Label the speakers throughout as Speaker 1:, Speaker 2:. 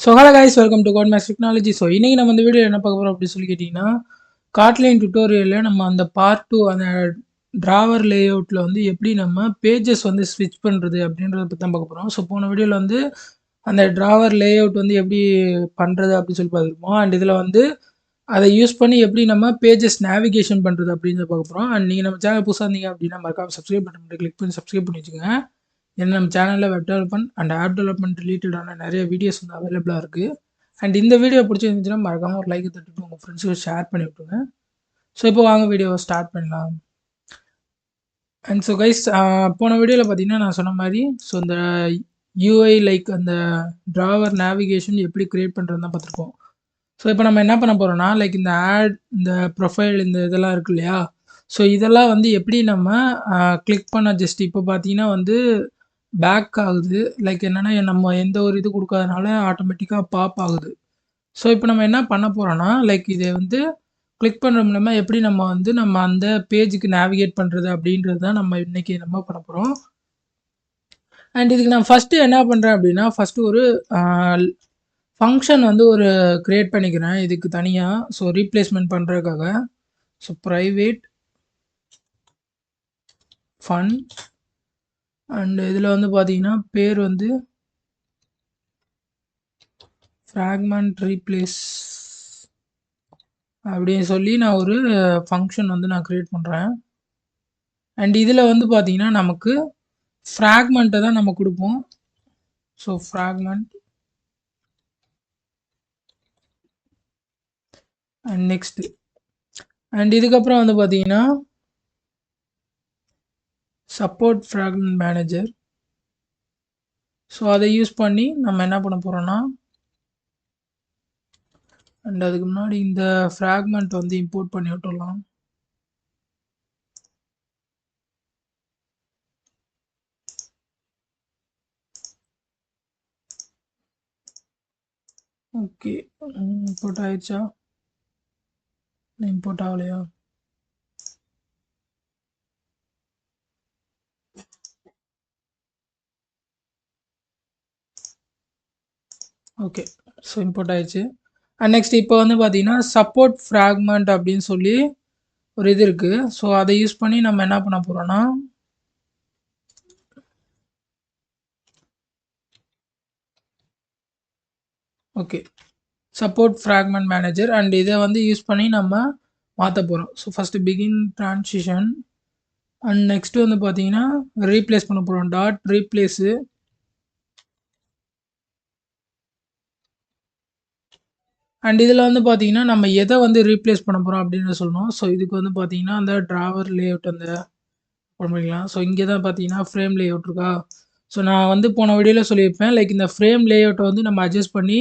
Speaker 1: So hello guys, welcome to code makes technology. So இன்றைக்கி நம்ம இந்த வீடியோ என்ன பார்க்க போகிறோம் அப்படின்னு சொல்லி கேட்டிங்கன்னா, காட்லைன் டுட்டோரியலில் நம்ம அந்த பார்ட் 2 அந்த ட்ராவர் லேஅவுட்டில் வந்து எப்படி நம்ம பேஜஸ் வந்து ஸ்விட்ச் பண்ணுறது அப்படின்றத பற்றி தான் பார்க்க போகிறோம். ஸோ போன வீடியோவில் வந்து அந்த ட்ராவர் லேஅவுட் வந்து எப்படி பண்ணுறது அப்படின்னு சொல்லி பார்த்துருப்போம். அண்ட் இதில் வந்து அதை யூஸ் பண்ணி எப்படி நம்ம பேஜஸ் நேவிகேஷன் பண்ணுறது அப்படின்னு பார்க்க போகிறோம். அண்ட் நீங்கள் நம்ம சேனல் புதுசாக இருந்தீங்க அப்படின்னா மறக்காம சப்ஸ்கிரைப் பட்டன் கிளிக் பண்ணி சப்ஸ்கிரைப் பண்ணி வச்சுக்கோங்க. ஏன்னா நம்ம சேனலில் web development and app development ரிலேட்டடான நிறைய வீடியோஸ் வந்து அவைலபிளாக இருக்குது. அண்ட் இந்த வீடியோ பிடிச்சிருந்துச்சுன்னா மறக்காமல் ஒரு லைக் தட்டுட்டு உங்கள் ஃப்ரெண்ட்ஸுக்கு ஷேர் பண்ணி விட்டுருங்க. ஸோ இப்போ வாங்க வீடியோவை ஸ்டார்ட் பண்ணலாம். அண்ட் ஸோ கைஸ், போன வீடியோவில் பார்த்தீங்கன்னா நான் சொன்ன மாதிரி ஸோ இந்த யூஐ லைக் அந்த ட்ராவர் நேவிகேஷன் எப்படி க்ரியேட் பண்ணுறது தான் பார்த்துருப்போம். ஸோ இப்போ நம்ம என்ன பண்ண போகிறோம்னா லைக் இந்த ஆட், இந்த ப்ரொஃபைல், இந்த இதெல்லாம் இருக்கு இல்லையா. ஸோ இதெல்லாம் வந்து எப்படி நம்ம கிளிக் பண்ண ஜஸ்ட் இப்போ பார்த்தீங்கன்னா வந்து பேக் ஆகுது. லைக் என்னென்னா நம்ம எந்த ஒரு இது கொடுக்காதனால ஆட்டோமேட்டிக்காக பாப் ஆகுது. ஸோ இப்போ நம்ம என்ன பண்ண போகிறோன்னா லைக் இதை வந்து கிளிக் பண்ணுற மூலமா எப்படி நம்ம வந்து நம்ம அந்த பேஜுக்கு நேவிகேட் பண்ணுறது அப்படின்றது தான் நம்ம இன்றைக்கி நம்ம பண்ண போகிறோம். அண்ட் இதுக்கு நான் ஃபஸ்ட்டு என்ன பண்ணுறேன் அப்படின்னா ஃபஸ்ட்டு ஒரு ஃபங்க்ஷன் வந்து ஒரு க்ரியேட் பண்ணிக்கிறேன் இதுக்கு தனியாக. ஸோ ரீப்ளேஸ்மெண்ட் பண்ணுறதுக்காக. ஸோ ப்ரைவேட் ஃபன் அண்ட் இதில் வந்து பார்த்தீங்கன்னா பேர் வந்து ஃப்ராக்மெண்ட் ரீப்ளேஸ் அப்படின்னு சொல்லி நான் ஒரு ஃபங்க்ஷன் வந்து நான் க்ரியேட் பண்ணுறேன். அண்ட் இதில் வந்து பார்த்தீங்கன்னா நமக்கு ஃப்ராக்மெண்ட்டை தான் நம்ம கொடுப்போம். So fragment and next and இதுக்கப்புறம் வந்து பார்த்தீங்கன்னா சப்போர்ட் ஃப்ராக்மெண்ட் மேனேஜர். ஸோ அதை யூஸ் பண்ணி நம்ம என்ன பண்ண போகிறோன்னா அண்ட் அதுக்கு முன்னாடி இந்த ஃப்ராக்மெண்ட் வந்து இம்போர்ட் பண்ணி விட்டுடலாம். ஓகே, இம்போர்ட் ஆயிடுச்சா? இம்போர்ட் ஆகலையா? ஓகே, ஸோ இம்போர்ட் ஆயிடுச்சு. அண்ட் நெக்ஸ்ட் இப்போ வந்து பார்த்தீங்கன்னா சப்போர்ட் ஃப்ராக்மெண்ட் அப்படின்னு சொல்லி ஒரு இது இருக்குது. ஸோ அதை யூஸ் பண்ணி நம்ம என்ன பண்ண போகிறோன்னா okay support fragment manager and இதை வந்து யூஸ் பண்ணி நம்ம மாற்ற போகிறோம். So first begin transition and next வந்து பார்த்தீங்கன்னா ரீப்ளேஸ் பண்ண போகிறோம். டாட் ரீப்ளேஸு அண்ட் இதில் வந்து பார்த்தீங்கன்னா நம்ம எதை வந்து ரீப்ளேஸ் பண்ண போகிறோம் அப்படின்னு சொல்லணும். ஸோ இதுக்கு வந்து பார்த்தீங்கன்னா அந்த ட்ராவர் லேஅவுட் அந்த பண்ணிக்கலாம். ஸோ இங்கே தான் பார்த்தீங்கன்னா ஃப்ரேம் லேஅவுட் இருக்கா. ஸோ நான் வந்து போன வீடியோவில் சொல்லியிருப்பேன் லைக் இந்த ஃப்ரேம் லேஅவுட்டை வந்து நம்ம அட்ஜஸ்ட் பண்ணி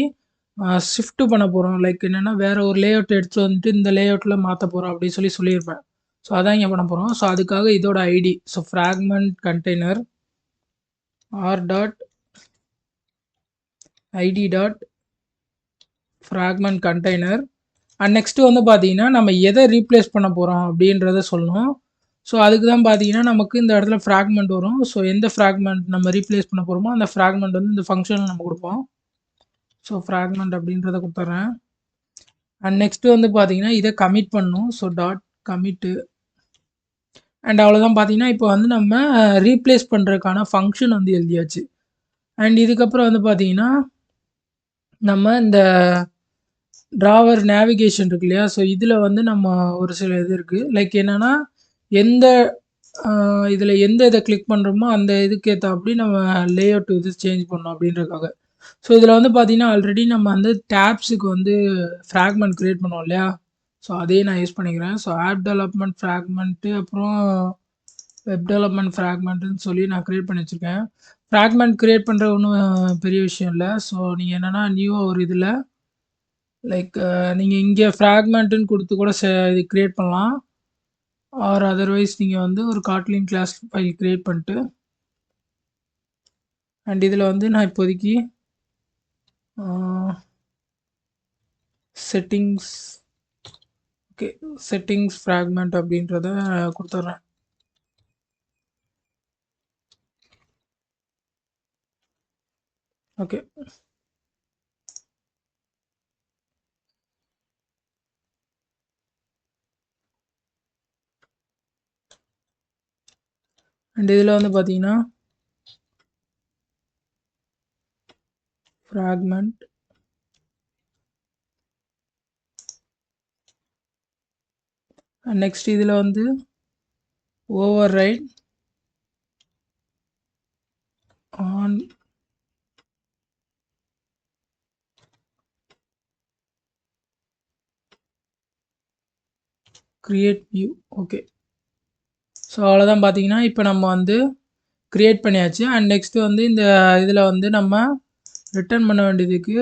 Speaker 1: ஷிஃப்ட் பண்ண போகிறோம். லைக் என்னென்னா வேறு ஒரு லேஅவுட் எடுத்து வந்துட்டு இந்த லேஅவுட்டில் மாற்ற போகிறோம் அப்படின்னு சொல்லியிருப்பேன். ஸோ அதான் இங்கே பண்ண போகிறோம். ஸோ அதுக்காக இதோட ID so fragment container R dot ID dot fragment container and next வந்து பார்த்தீங்கன்னா நம்ம எதை ரீப்ளேஸ் பண்ண போகிறோம் அப்படின்றத சொல்லணும். ஸோ அதுக்கு தான் பார்த்தீங்கன்னா நமக்கு இந்த இடத்துல ஃப்ராக்மெண்ட் வரும். ஸோ எந்த ஃப்ராக்மெண்ட் நம்ம ரீப்ளேஸ் பண்ண போகிறோமோ அந்த ஃப்ராக்மெண்ட் வந்து இந்த ஃபங்க்ஷனில் நம்ம கொடுப்போம். ஸோ ஃப்ராக்மெண்ட் அப்படின்றத கொடுத்துட்றேன். அண்ட் நெக்ஸ்ட்டு வந்து பார்த்தீங்கன்னா இதை கமிட் பண்ணணும். ஸோ டாட் கமிட்டு அண்ட் அவ்வளோதான். பார்த்தீங்கன்னா இப்போ வந்து நம்ம ரீப்ளேஸ் பண்ணுறதுக்கான ஃபங்க்ஷன் வந்து எழுதியாச்சு. அண்ட் இதுக்கப்புறம் வந்து பார்த்தீங்கன்னா நம்ம இந்த ட்ராவர் நேவிகேஷன் இருக்கு இல்லையா. ஸோ இதில் வந்து நம்ம ஒரு சில இது இருக்குது லைக் என்னென்னா எந்த இதில் எந்த இதை கிளிக் பண்ணுறோமோ அந்த இதுக்கு ஏற்றாப்படி நம்ம லேஅவுட் இது சேஞ்ச் பண்ணோம் அப்படின்றதுக்காக. ஸோ இதில் வந்து பார்த்தீங்கன்னா ஆல்ரெடி நம்ம வந்து டேப்ஸுக்கு வந்து ஃப்ராக்மெண்ட் க்ரியேட் பண்ணோம் இல்லையா. ஸோ அதையே நான் யூஸ் பண்ணிக்கிறேன். ஸோ ஆப் டெவலப்மெண்ட் ஃப்ராக்மெண்ட்டு அப்புறம் வெப் டெவலப்மெண்ட் ஃப்ராக்மெண்ட்டுன்னு சொல்லி நான் க்ரியேட் பண்ணி வச்சுருக்கேன். ஃப்ராக்மெண்ட் க்ரியேட் பண்ணுற ஒன்றும் பெரிய விஷயம் இல்லை. ஸோ நீங்கள் என்னென்னா நியூவாக ஒரு இதில் லைக் நீங்கள் இங்கே ஃப்ராக்மெண்ட்டுன்னு கொடுத்து கூட இது க்ரியேட் பண்ணலாம். ஆர் அதர்வைஸ் நீங்கள் வந்து ஒரு காட்லின் கிளாஸ் ஃபைல் க்ரியேட் பண்ணிட்டு அண்ட் இதில் வந்து நான் இப்போதைக்கு செட்டிங்ஸ் ஓகே செட்டிங்ஸ் ஃப்ராக்மெண்ட் அப்படின்றத கொடுத்துட்றேன். ஓகே அண்ட் இதில் வந்து பார்த்தீங்கன்னா ஃப்ராக்மெண்ட், நெக்ஸ்ட் இதில் வந்து over right on create view. Okay, so அவ்வளோதான். பார்த்தீங்கன்னா இப்போ நம்ம வந்து க்ரியேட் பண்ணியாச்சு. அண்ட் நெக்ஸ்ட்டு வந்து இந்த இதில் வந்து நம்ம ரிட்டர்ன் பண்ண வேண்டியதுக்கு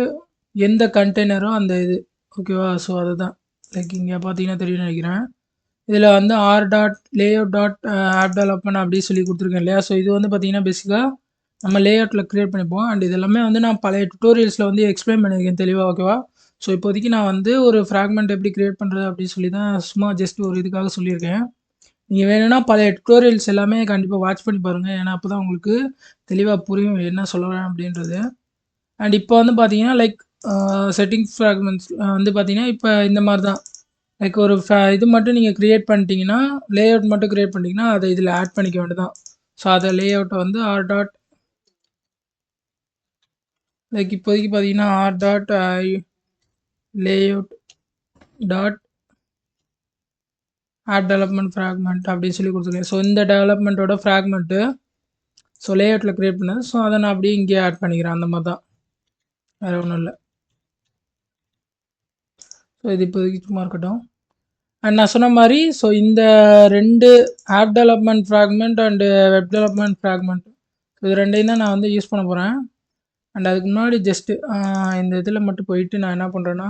Speaker 1: எந்த கண்டெய்னரோ அந்த இது, ஓகேவா? ஸோ அதுதான் லைக் இங்கே பார்த்தீங்கன்னா தெரியும்னு நினைக்கிறேன். இதில் வந்து R dot layout dot app development அப்படி சொல்லி கொடுத்துருக்கேன் இல்லையா? ஸோ இது வந்து பார்த்தீங்கன்னா பேசிக்காக நம்ம லேஅவுட்டில் க்ரியேட் பண்ணிப்போம். அண்ட் இது எல்லாமே வந்து நான் பழைய டுட்டோரியல்ஸில் வந்து எக்ஸ்பிளைன் பண்ணியிருக்கேன் தெளிவாக, ஓகேவா? ஸோ இப்போதைக்கு நான் வந்து ஒரு ஃப்ராக்மெண்ட் எப்படி க்ரியேட் பண்ணுறது அப்படின்னு சொல்லி தான் சும்மா ஜஸ்ட் ஒரு இதுக்காக சொல்லியிருக்கேன். நீங்கள் வேணும்னா பழைய டுட்டோரியல்ஸ் எல்லாமே கண்டிப்பாக வாட்ச் பண்ணி பாருங்கள். ஏன்னா அப்போ தான் உங்களுக்கு தெளிவாக புரியும் என்ன சொல்கிறேன் அப்படின்றது. அண்ட் இப்போ வந்து பார்த்தீங்கன்னா லைக் செட்டிங்ஸ் ஃப்ராக்மெண்ட்ஸ் வந்து பார்த்தீங்கன்னா இப்போ இந்த மாதிரி தான் லைக் ஒரு இது மட்டும் நீங்கள் க்ரியேட் பண்ணிட்டீங்கன்னா, லேஅவுட் மட்டும் க்ரியேட் பண்ணிட்டீங்கன்னா அதை இதில் ஆட் பண்ணிக்க வேண்டியதான். ஸோ அதை லேஅவுட்டை வந்து ஆர் டாட் லைக் இப்போதைக்கு பார்த்தீங்கன்னா R dot layout dot app development fragment அப்படின்னு சொல்லி கொடுத்துருக்கேன். ஸோ இந்த டெவலப்மெண்ட்டோட ஃப்ராக்மெண்ட்டு ஸோ லேஅவுட்டில் க்ரியேட் பண்ணது. ஸோ அதை நான் அப்படியே இங்கேயே ஆட் பண்ணிக்கிறேன். அந்த மாதிரி தான், வேறு ஒன்றும் இல்லை. ஸோ இது இப்போதைக்கு சும்மா இருக்கட்டும். அண்ட் நான் சொன்ன மாதிரி ஸோ இந்த 2 app development fragment and web development fragment இது ரெண்டையும் தான் நான் வந்து யூஸ் பண்ண போகிறேன். அண்ட் அதுக்கு முன்னாடி ஜஸ்ட்டு இந்த இதில் மட்டும் போயிட்டு நான் என்ன பண்ணுறேன்னா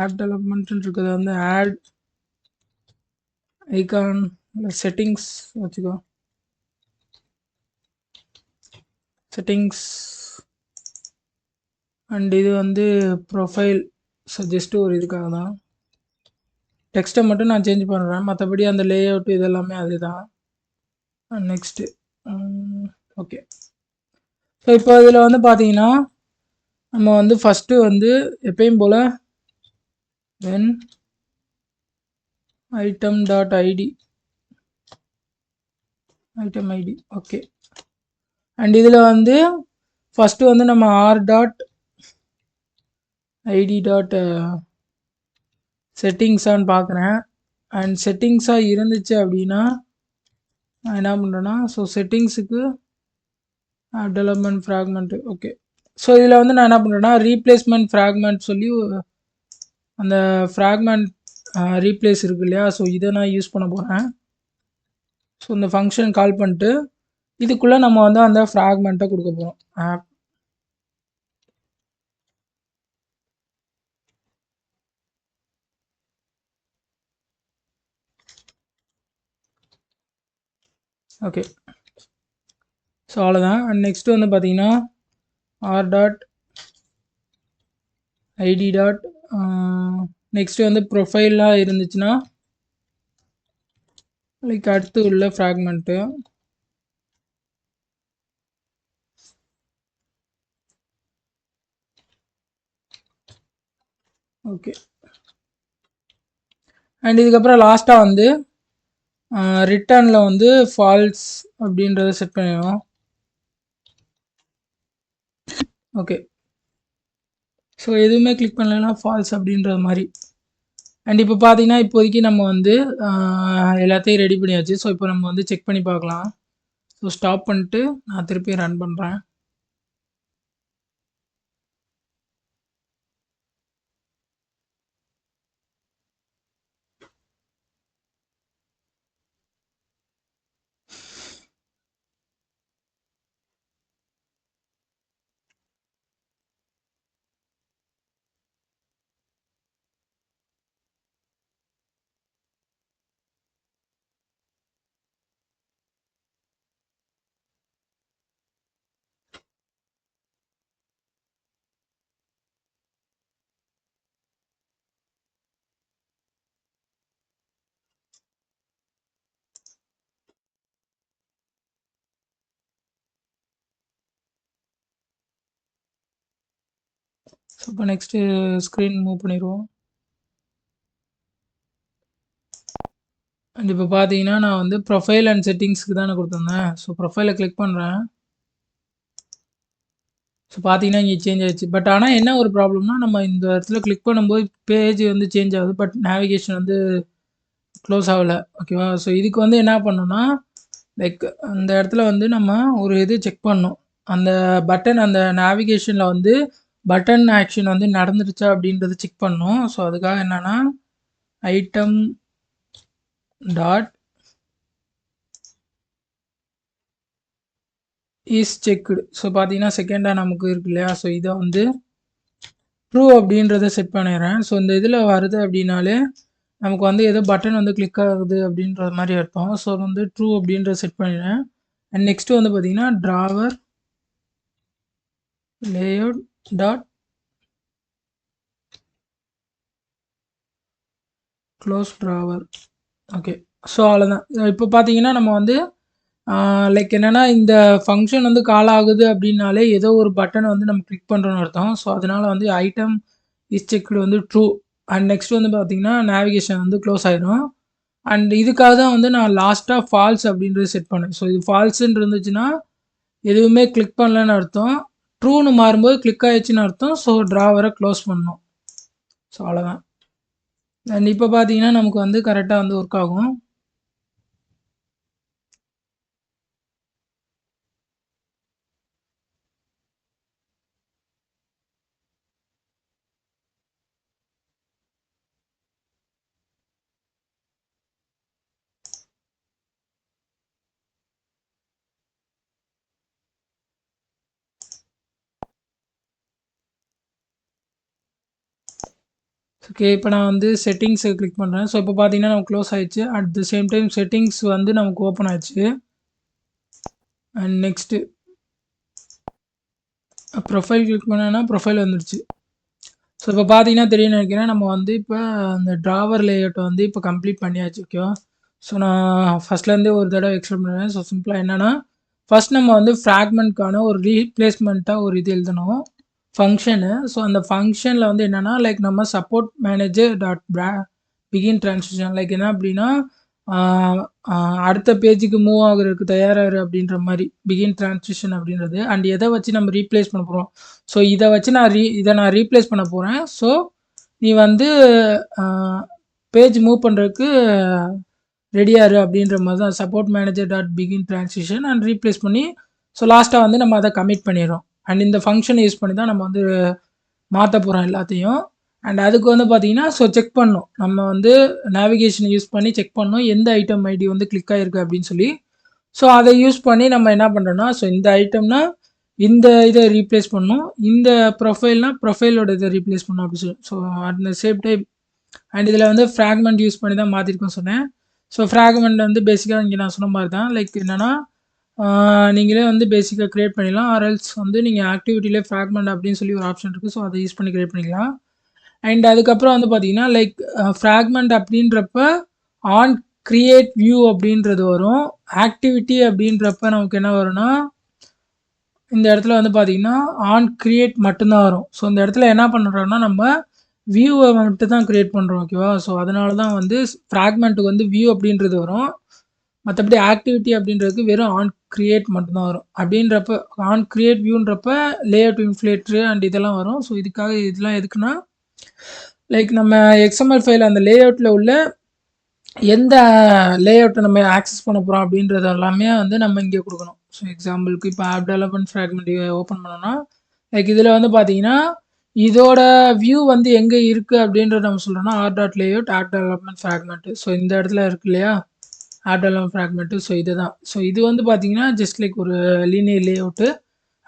Speaker 1: ஆப் டெவலப்மெண்ட்னு இருக்கிறத வந்து ஆட் ஐகான் செட்டிங்ஸ் வச்சுக்கோ, செட்டிங்ஸ் அண்ட் இது வந்து ப்ரொஃபைல். ஸோ ஜஸ்ட்டு ஒரு இதுக்காக தான் டெக்ஸ்ட்டை மட்டும் நான் சேஞ்ச் பண்ணுறேன். மற்றபடி அந்த லேஅவுட் இது எல்லாமே அதுதான். Next okay. ஸோ இப்போ இதில் வந்து பார்த்தீங்கன்னா நம்ம வந்து ஃபஸ்ட்டு வந்து எப்பயும் போல் when item dot ID item ID okay. And இதில் வந்து ஃபஸ்ட்டு வந்து நம்ம ஆர் டாட் ஐடி டாட் செட்டிங்ஸான்னு பார்க்குறேன். அண்ட் செட்டிங்ஸாக இருந்துச்சு அப்படின்னா நான் என்ன பண்ணுறேன்னா ஸோ செட்டிங்ஸுக்கு டெவலப்மெண்ட் ஃப்ராக்மெண்ட்டு ஓகே. ஸோ இதில் வந்து நான் என்ன பண்ணுறேன்னா ரீப்ளேஸ்மெண்ட் ஃப்ராக்மெண்ட் சொல்லி அந்த ஃப்ராக்மெண்ட் ரீப்ளேஸ் இருக்கு இல்லையா? ஸோ இதை நான் யூஸ் பண்ண போகிறேன். ஸோ இந்த ஃபங்க்ஷன் கால் பண்ணிட்டு இதுக்குள்ளே நம்ம வந்து அந்த ஃப்ராக்மெண்ட்டை கொடுக்க போகிறோம். App okay. ஸோ அவ்வளோதான். அண்ட் நெக்ஸ்ட்டு வந்து பார்த்தீங்கன்னா R dot ID dot next வந்து ப்ரொஃபைலாக இருந்துச்சுன்னா லைக் அடுத்து உள்ள ஃப்ராக்மெண்ட்டு ஓகே. அண்ட் இதுக்கப்புறம் லாஸ்ட்டாக வந்து ரிட்டர்னில் வந்து ஃபால்ஸ் அப்படின்றத செட் பண்ணிடுவோம். ஓகே. ஸோ எதுவுமே கிளிக் பண்ணலைன்னா ஃபால்ஸ் அப்படின்றது மாதிரி. அண்ட் இப்போ பார்த்தீங்கன்னா இப்போதைக்கு நம்ம வந்து எல்லாத்தையும் ரெடி பண்ணியாச்சு. ஸோ இப்போ நம்ம வந்து செக் பண்ணி பார்க்கலாம். ஸோ ஸ்டாப் பண்ணிட்டு நான் திருப்பி ரன் பண்ணுறேன். ஸோ இப்போ நெக்ஸ்ட்டு ஸ்க்ரீன் மூவ் பண்ணிடுவோம். அண்ட் இப்போ பார்த்தீங்கன்னா, நான் வந்து ப்ரொஃபைல் அண்ட் செட்டிங்ஸ்க்கு தானே குடுத்துருந்தேன். ஸோ ப்ரொஃபைல கிளிக் பண்றேன். ஸோ பார்த்தீங்கன்னா, இங்க சேஞ்ச் ஆயிடுச்சு. பட் ஆனா என்ன ஒரு ப்ராப்ளம்னா, நம்ம இந்த இடத்துல கிளிக் பண்ணும்போது பேஜ் வந்து சேஞ்ச் ஆகுது. பட் நேவிகேஷன் வந்து க்ளோஸ் ஆகல. ஓகேவா? ஸோ இதுக்கு வந்து என்ன பண்ணணும்னா, லைக் அந்த இடத்துல வந்து நம்ம ஒரு இது செக் பண்ணணும். அந்த பட்டன் அந்த நேவிகேஷன்ல வந்து பட்டன் ஆக்ஷன் வந்து நடந்துருச்சா அப்படின்றத செக் பண்ணணும். ஸோ அதுக்காக என்னன்னா, item dot is checked. So பார்த்தீங்கன்னா, செகண்டா நமக்கு இருக்கு இல்லையா? ஸோ இத வந்து ட்ரூ அப்படின்றத செட் பண்ணிடுறேன். ஸோ இந்த இதில வருது அப்படின்னாலே, நமக்கு வந்து ஏதோ பட்டன் வந்து கிளிக் ஆகுது அப்படின்ற மாரி அர்த்தம். ஸோ வந்து ட்ரூ அப்படின்றத செட் பண்ணிடுறேன். அண்ட் நெக்ஸ்ட் வந்து பார்த்தீங்கன்னா, Trevor layout dot close Trevor. Okay. So அவ்வளோதான். இப்போ பார்த்தீங்கன்னா, நம்ம வந்து லைக் என்னன்னா, இந்த ஃபங்ஷன் வந்து கால் ஆகுது அப்படின்னாலே, ஏதோ ஒரு பட்டன வந்து நம்ம கிளிக் பண்றோம்னு அர்த்தம். ஸோ அதனால வந்து ஐட்டம் இஸ் செக்டு வந்து ட்ரூ. அண்ட் நெக்ஸ்ட் வந்து பார்த்தீங்கன்னா, நேவிகேஷன் வந்து க்ளோஸ் ஆயிரும். அண்ட் இதுக்காக தான் வந்து நான் லாஸ்ட்டா ஃபால்ஸ் அப்படின்றது செட் பண்ணேன். ஸோ இது ஃபால்ஸ்ன்னு இருந்துச்சுன்னா, எதுவுமே கிளிக் பண்ணலன்னு அர்த்தம். ட்ரூன்னு மாறும்போது கிளிக் ஆயிடுச்சுன்னு அர்த்தம். ஸோ டிராவர க்ளோஸ் பண்ணணும். ஸோ அவ்வளோதான். அண்ட் இப்போ பார்த்தீங்கன்னா, நமக்கு வந்து கரெக்ட்டா வந்து ஒர்க் ஆகும். ஓகே. இப்போ நான் வந்து செட்டிங்ஸ கிளிக் பண்றேன். ஸோ இப்போ பார்த்தீங்கன்னா, நமக்கு க்ளோஸ் ஆயிடுச்சு. At the same time settings வந்து நமக்கு ஓப்பன் ஆயிடுச்சு. அண்ட் நெக்ஸ்ட் ப்ரொஃபைல் கிளிக் பண்ணேன்னா, ப்ரொஃபைல் வந்துருச்சு. ஸோ இப்போ பார்த்தீங்கன்னா தெரியும்னு நினைக்கிறேன். நம்ம வந்து இப்போ அந்த டிராவர் லேஅவுட்ட வந்து இப்போ கம்ப்ளீட் பண்ணியாச்சு. ஓகேவா? ஸோ நான் ஃபர்ஸ்ட்லேருந்தே ஒரு தடவ எக்ஸ்பிளைன் பண்ணுறேன். ஸோ சிம்பிளா என்னன்னா, ஃபர்ஸ்ட் நம்ம வந்து ஃப்ராக்மென்ட்க்கான ஒரு ரீப்ளேஸ்மென்ட்டா ஒரு இது எழுதணும். ஃபங்ஷனு. ஸோ அந்த ஃபங்ஷன்ல வந்து என்னன்னா, லைக் நம்ம support manager dot begin transition like என்ன அப்படின்னா, ஆ ஆ அடுத்த பேஜுக்கு மூவ் ஆகுறதுக்கு தயாரா இரு அப்படின்ற மாரி பிகின் டிரான்சிஷன் அப்படின்றது. அண்ட் எத வச்சு நம்ம ரீப்ளேஸ் பண்ண போறோம். ஸோ இத வச்சு இத நான் ரீப்ளேஸ் பண்ண போறேன். ஸோ நீ வந்து ஆ பேஜ் மூவ் பண்றதுக்கு ரெடியா இரு அப்படின்ற மாரி தான் support manager dot begin transition and replace பண்ணி ஸோ லாஸ்ட்டா வந்து நம்ம அத கமிட் பண்ணிடுறோம். அண்ட் இந்த ஃபங்ஷன யூஸ் பண்ணி தான் நம்ம வந்து மாத்த போறோம் எல்லாத்தையும். அண்ட் அதுக்கு வந்து பார்த்தீங்கன்னா, ஸோ செக் பண்ணணும். நம்ம வந்து நேவிகேஷன் யூஸ் பண்ணி செக் பண்ணணும். எந்த ஐட்டம் ஐடி வந்து கிளிக் ஆயிருக்கு அப்படின்னு சொல்லி. ஸோ அத யூஸ் பண்ணி நம்ம என்ன பண்றோம்னா, ஸோ இந்த ஐட்டம்னா இந்த இத ரீப்ளேஸ் பண்ணணும். இந்த ப்ரொஃபைல்னா ப்ரொஃபைலோட இத ரீப்ளேஸ் பண்ணணும் அப்படி சொல்லி. So at the same time and இதில வந்து ஃப்ராக்மென்ட் யூஸ் பண்ணி தான் மாத்திருக்கோம்னு சொன்னேன். ஸோ ஃப்ராக்மென்ட் வந்து பேசிக்கா இங்க நான் சொன்ன மாரி தான். லைக் என்னன்னா, நீங்களே வந்து பேசிக்கா கிரியேட் பண்ணிடலாம். ஆர் எல்ஸ் வந்து நீங்க ஆக்டிவிட்டிலே ஃப்ராக்மென்ட் அப்படின்னு சொல்லி ஒரு ஆப்ஷன் இருக்கு. ஸோ அத யூஸ் பண்ணி கிரியேட் பண்ணிக்கலாம். அண்ட் அதுக்கப்புறம் வந்து பார்த்தீங்கன்னா, லைக் ஃப்ராக்மென்ட் அப்படின்றப்ப ஆன் கிரியேட் வியூ அப்படின்றது வரும். ஆக்டிவிட்டி அப்படின்றப்ப நமக்கு என்ன வரும்னா, இந்த இடத்துல வந்து பார்த்தீங்கன்னா, ஆன் கிரியேட் மட்டும் தான் வரும். ஸோ இந்த இடத்துல என்ன பண்றோம்னா, நம்ம வியூவ மட்டும் தான் கிரியேட் பண்றோம். ஓகேவா? ஸோ அதனால தான் வந்து ஃப்ராக்மென்ட்க்கு வந்து வியூ அப்படின்றது வரும். மத்தபடி ஆக்டிவிட்டி அப்படின்றதுக்கு வெறும் ஆன் கிரியேட் மட்டும் தான் வரும். அப்படின்றப்ப ஆன் கிரியேட் வியூன்றப்ப லேஅவுட் இன்ஃப்ளேட்டர் அண்ட் இதெல்லாம் வரும். ஸோ இதுக்காக இதெல்லாம் எதுக்குன்னா, லைக் நம்ம எக்ஸ்எம்எல் ஃபைல் அந்த லேஅவுட்ல உள்ள எந்த லேஅவுட்ட நம்ம ஆக்சஸ் பண்ண போறோம் அப்படின்றது எல்லாமே வந்து நம்ம இங்க குடுக்கணும். ஸோ எக்ஸாம்பிளுக்கு இப்போ ஆப் டெவலப்மென்ட் ஃப்ராக்மென்ட் ஓப்பன் பண்ணோம்னா, லைக் இதில வந்து பார்த்தீங்கன்னா, இதோட வியூ வந்து எங்க இருக்கு அப்படின்றத நம்ம சொல்றோம்னா, R dot layout app development fragment. So இந்த இடத்துல இருக்கு இல்லையா? App development fragment. ஸோ இதுதான். ஸோ இது வந்து பார்த்தீங்கன்னா, ஜஸ்ட் லைக் ஒரு லீனியர் லேஅவுட்.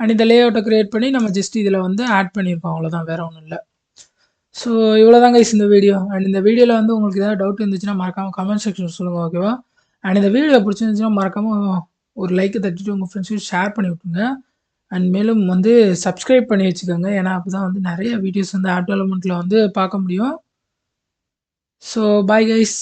Speaker 1: அண்ட் இந்த லேஅவுட்ட கிரியேட் பண்ணி நம்ம ஜஸ்ட் இதில வந்து ஆட் பண்ணியிருக்கோம். அவ்வளோதான். வேற ஒண்ணும் இல்ல. ஸோ இவ்வளோதான் கைஸ் இந்த வீடியோ. அண்ட் இந்த வீடியோல வந்து உங்களுக்கு ஏதாவது டவுட் இருந்துச்சுன்னா மறக்காம கமெண்ட் செக்ஷன்ல சொல்லுங்க. ஓகேவா? அண்ட் இந்த வீடியோ பிடிச்சிருந்துச்சுன்னா மறக்காம ஒரு லைக்க தட்டிட்டு உங்க ஃப்ரெண்ட்ஸ்க்கு ஷேர் பண்ணி விட்டுருங்க. அண்ட் மேலும் வந்து சப்ஸ்கிரைப் பண்ணி வச்சுக்கோங்க. ஏன்னா அப்பதான் வந்து நெறைய வீடியோஸ் வந்து ஆப் டெவலப்மென்ட்ல வந்து பார்க்க முடியும். So bye guys.